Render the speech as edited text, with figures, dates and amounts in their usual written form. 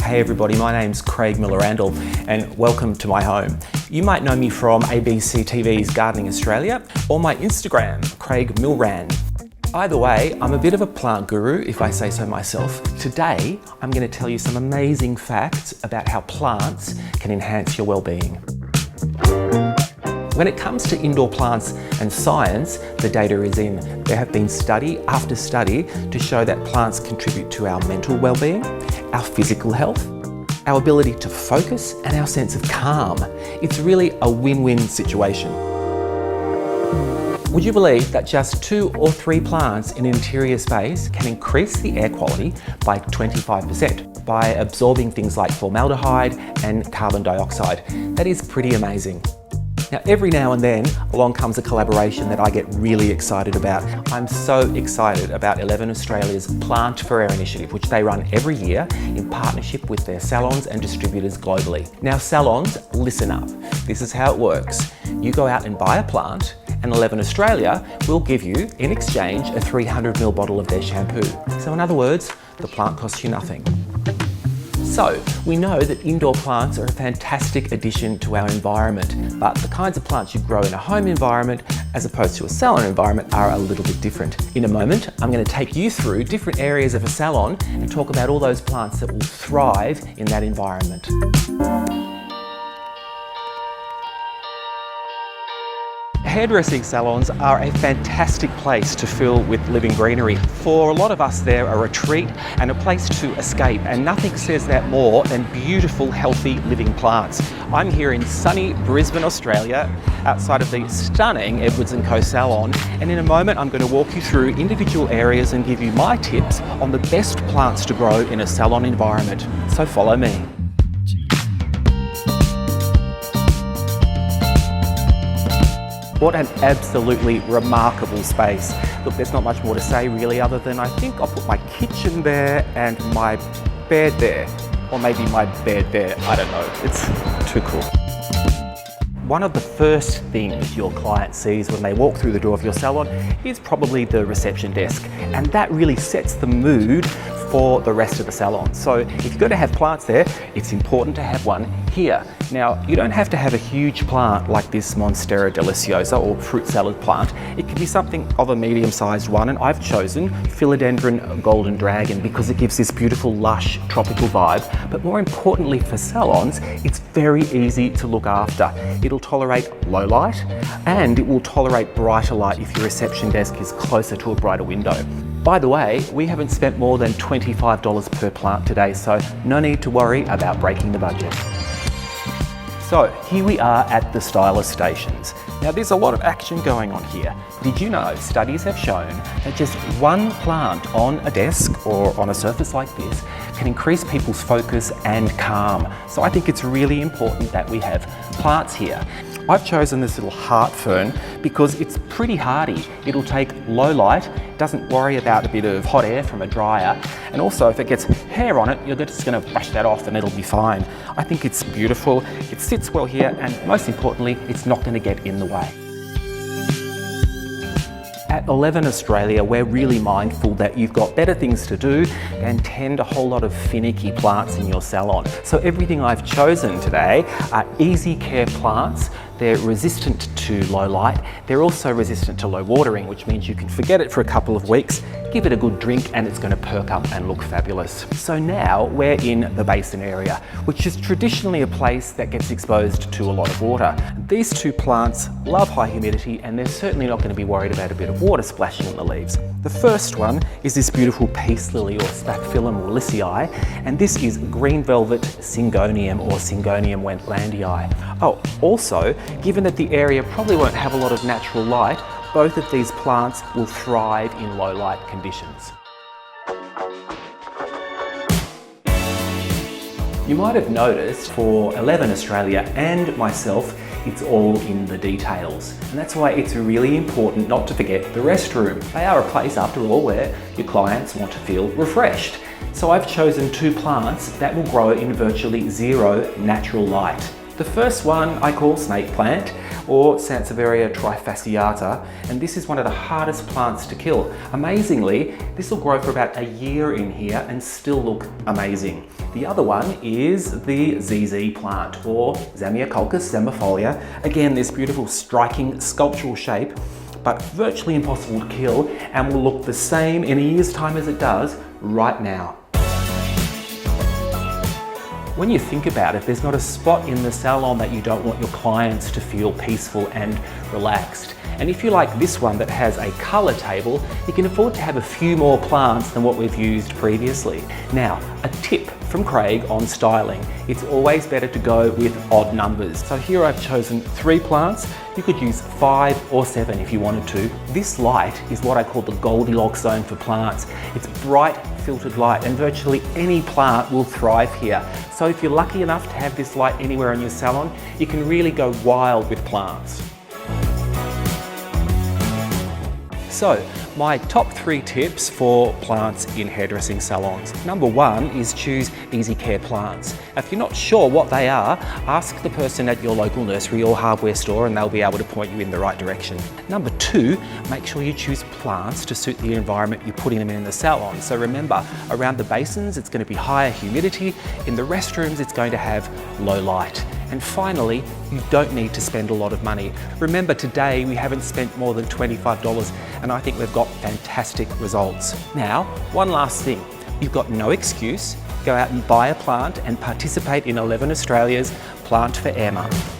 Hey everybody, my name's Craig Miller-Randall and welcome to my home. You might know me from ABC TV's Gardening Australia or my Instagram, Craig Milrand. Either way, I'm a bit of a plant guru, if I say so myself. Today, I'm going to tell you some amazing facts about how plants can enhance your well-being. When it comes to indoor plants and science, the data is in. There have been study after study to show that plants contribute to our mental well-being, our physical health, our ability to focus, and our sense of calm. It's really a win-win situation. Would you believe that just 2 or 3 plants in an interior space can increase the air quality by 25% by absorbing things like formaldehyde and carbon dioxide? That is pretty amazing. Now, every now and then along comes a collaboration that I get really excited about. I'm so excited about 11 Australia's Plant for Air initiative, which they run every year in partnership with their salons and distributors globally. Now, salons, listen up. This is how it works. You go out and buy a plant, and 11 Australia will give you, in exchange, a 300ml bottle of their shampoo. So in other words, the plant costs you nothing. So, we know that indoor plants are a fantastic addition to our environment, but the kinds of plants you grow in a home environment as opposed to a salon environment are a little bit different. In a moment, I'm going to take you through different areas of a salon and talk about all those plants that will thrive in that environment. Hairdressing salons are a fantastic place to fill with living greenery. For a lot of us, they're a retreat and a place to escape, and nothing says that more than beautiful, healthy living plants. I'm here in sunny Brisbane, Australia, outside of the stunning Edwards & Co salon, and in a moment I'm going to walk you through individual areas and give you my tips on the best plants to grow in a salon environment. So follow me. What an absolutely remarkable space. Look, there's not much more to say really other than I think I'll put my kitchen there and my bed there. Or maybe my bed there, I don't know. It's too cool. One of the first things your client sees when they walk through the door of your salon is probably the reception desk. And that really sets the mood for the rest of the salon. So if you're going to have plants there, it's important to have one here. Now, you don't have to have a huge plant like this Monstera deliciosa or fruit salad plant. It can be something of a medium-sized one, and I've chosen Philodendron Golden Dragon because it gives this beautiful, lush, tropical vibe. But more importantly for salons, it's very easy to look after. It'll tolerate low light, and it will tolerate brighter light if your reception desk is closer to a brighter window. By the way, we haven't spent more than $25 per plant today, so no need to worry about breaking the budget. So here we are at the stylist stations. Now there's a lot of action going on here. Did you know studies have shown that just one plant on a desk or on a surface like this can increase people's focus and calm. So I think it's really important that we have plants here. I've chosen this little heart fern because it's pretty hardy. It'll take low light, doesn't worry about a bit of hot air from a dryer, and also if it gets hair on it, you're just going to brush that off and it'll be fine. I think it's beautiful, it sits well here, and most importantly, it's not going to get in the way. At 11 Australia, we're really mindful that you've got better things to do than tend a whole lot of finicky plants in your salon. So everything I've chosen today are easy care plants. They're resistant to low light. They're also resistant to low watering, which means you can forget it for a couple of weeks, give it a good drink, and it's going to perk up and look fabulous. So now we're in the basin area, which is traditionally a place that gets exposed to a lot of water. These 2 plants love high humidity, and they're certainly not going to be worried about a bit of water splashing on the leaves. The first one is this beautiful peace lily or Spathiphyllum willisii, and this is green velvet Syngonium or Syngonium wendlandii. Oh, also, given that the area probably won't have a lot of natural light, both of these plants will thrive in low light conditions. You might have noticed for 11 Australia and myself, it's all in the details. And that's why it's really important not to forget the restroom. They are a place, after all, where your clients want to feel refreshed. So I've chosen 2 plants that will grow in virtually 0 natural light. The first one I call snake plant, or Sansevieria trifasciata, and this is one of the hardest plants to kill. Amazingly, this will grow for about a year in here and still look amazing. The other one is the ZZ plant, or Zamioculcas zambifolia. Again, this beautiful striking sculptural shape, but virtually impossible to kill and will look the same in a year's time as it does right now. When you think about it, there's not a spot in the salon that you don't want your clients to feel peaceful and relaxed. And if you like this one that has a colour table, you can afford to have a few more plants than what we've used previously. Now, a tip from Craig on styling. It's always better to go with odd numbers. So here I've chosen 3 plants. You could use 5 or 7 if you wanted to. This light is what I call the Goldilocks zone for plants. It's bright filtered light and virtually any plant will thrive here. So if you're lucky enough to have this light anywhere in your salon, you can really go wild with plants. So, my top 3 tips for plants in hairdressing salons. Number 1 is choose easy care plants. If you're not sure what they are, ask the person at your local nursery or hardware store and they'll be able to point you in the right direction. Number 2, make sure you choose plants to suit the environment you're putting them in the salon. So remember, around the basins it's going to be higher humidity, in the restrooms it's going to have low light. And finally, you don't need to spend a lot of money. Remember, today we haven't spent more than $25 and I think we've got fantastic results. Now, one last thing. You've got no excuse. Go out and buy a plant and participate in 11 Australia's Plant for Air Month.